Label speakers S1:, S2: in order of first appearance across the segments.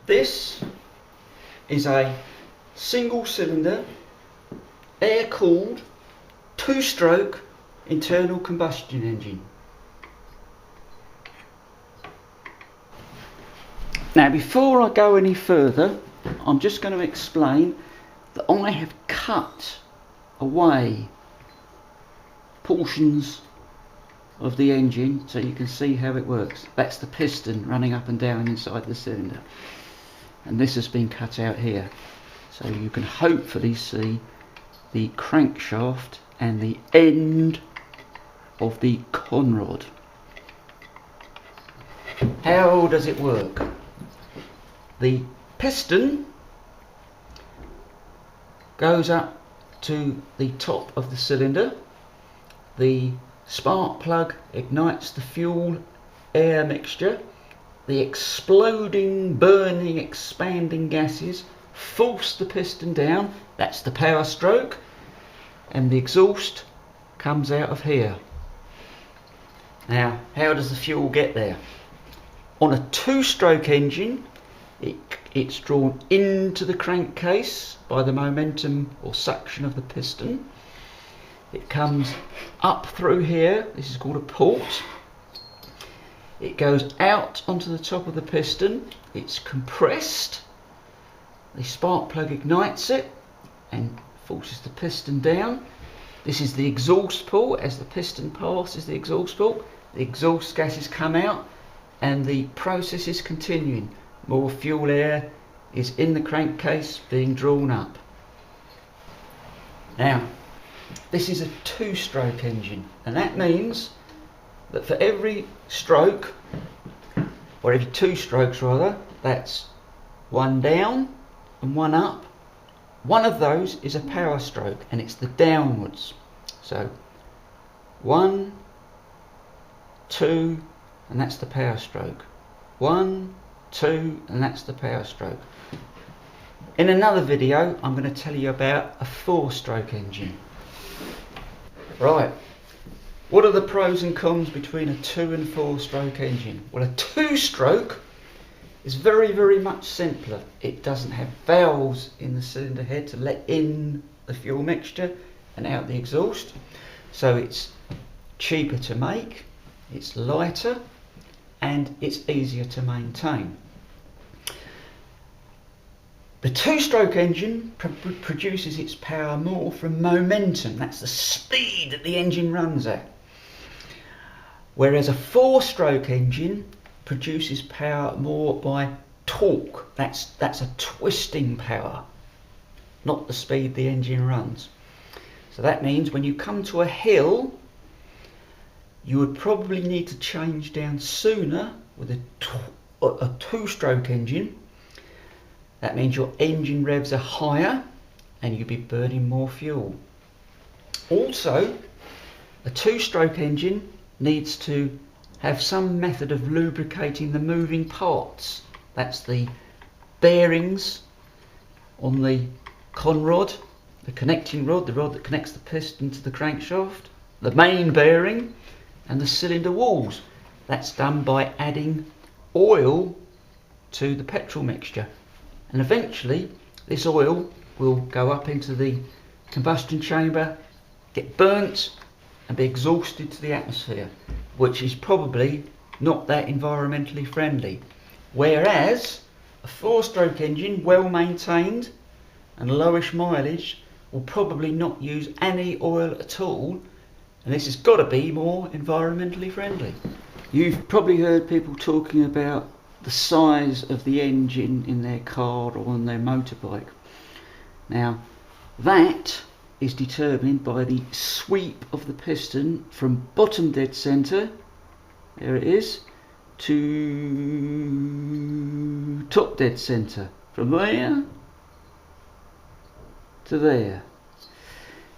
S1: This is a single cylinder, air cooled, 2-stroke internal combustion engine. Now before I go any further, I'm just going to explain that I have cut away portions of the engine so you can see how it works. That's the piston running up and down inside the cylinder, and this has been cut out here, so you can hopefully see the crankshaft and the end of the conrod. How does it work? The piston goes up to the top of the cylinder, the spark plug ignites the fuel air mixture, the exploding, burning, expanding gases force the piston down, that's the power stroke, and the exhaust comes out of here. Now, how does the fuel get there? On a 2-stroke engine, it's drawn into the crankcase by the momentum or suction of the piston. It comes up through here, this is called a port. It goes out onto the top of the piston, it's compressed, the spark plug ignites it and forces the piston down. This is the exhaust port. As the piston passes the exhaust port, the exhaust gases come out and the process is continuing. More fuel air is in the crankcase being drawn up. Now, this is a 2-stroke engine, and that means that for every stroke, or every 2 strokes rather, that's 1 down and 1 up. One of those is a power stroke, and it's the downwards. So 1, 2, and that's the power stroke. 1, 2, and that's the power stroke. In another video, I'm going to tell you about a 4-stroke engine. Right, what are the pros and cons between a 2 and 4-stroke engine? Well, a 2-stroke is very much simpler. It doesn't have valves in the cylinder head to let in the fuel mixture and out the exhaust, so it's cheaper to make, it's lighter, and it's easier to maintain. The 2-stroke engine produces its power more from momentum, that's the speed that the engine runs at. Whereas a 4-stroke engine produces power more by torque, that's a twisting power, not the speed the engine runs. So that means when you come to a hill, you would probably need to change down sooner with a 2-stroke engine. That means your engine revs are higher and you'll be burning more fuel. Also, a 2-stroke engine needs to have some method of lubricating the moving parts. That's the bearings on the conrod, the connecting rod, the rod that connects the piston to the crankshaft, the main bearing, and the cylinder walls. That's done by adding oil to the petrol mixture. And eventually this oil will go up into the combustion chamber, get burnt and be exhausted to the atmosphere, which is probably not that environmentally friendly. Whereas a 4-stroke engine, well maintained and lowish mileage, will probably not use any oil at all, and this has got to be more environmentally friendly. You've probably heard people talking about the size of the engine in their car or on their motorbike. Now, that is determined by the sweep of the piston from bottom dead centre, there it is, to top dead centre, from there to there.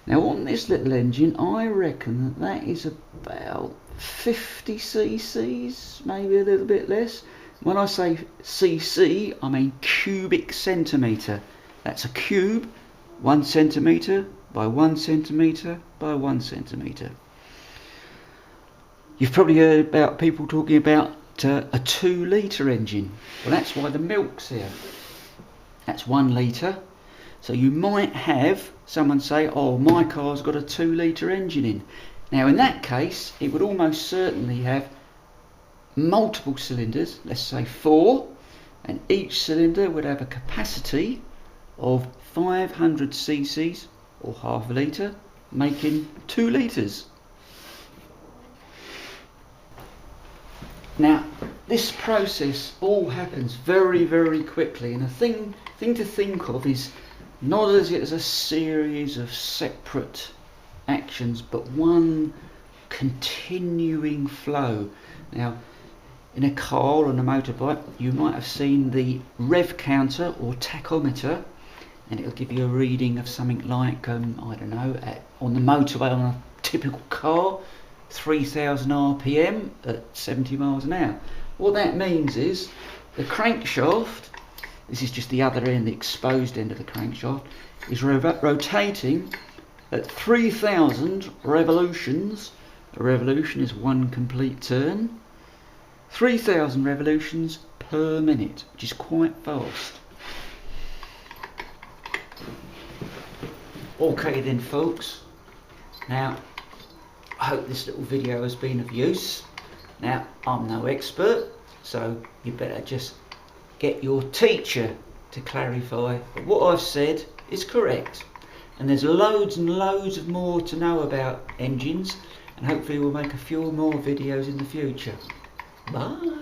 S1: Now on this little engine, I reckon that is about 50 cc's, maybe a little bit less. When I say cc, I mean cubic centimetre. That's a cube, 1 centimetre by 1 centimetre by 1 centimetre. You've probably heard about people talking about a 2 litre engine. Well, that's why the milk's here. That's 1 litre. So you might have someone say, oh, my car's got a 2 litre engine in. Now in that case, it would almost certainly have multiple cylinders, let's say 4, and each cylinder would have a capacity of 500 cc's or half a litre, making 2 litres. Now this process all happens very, very quickly, and a thing to think of is not as it as a series of separate actions, but one continuing flow. Now in a car or on a motorbike, you might have seen the rev counter or tachometer, and it'll give you a reading of something like, I don't know, on the motorway on a typical car, 3,000 RPM at 70 miles an hour. What that means is the crankshaft, this is just the other end, the exposed end of the crankshaft, is rotating at 3,000 revolutions. A revolution is 1 complete turn. 3,000 revolutions per minute, which is quite fast. Okay then folks, now I hope this little video has been of use. Now I'm no expert, so you better just get your teacher to clarify that what I've said is correct. And there's loads and loads of more to know about engines, and hopefully we'll make a few more videos in the future. Bye.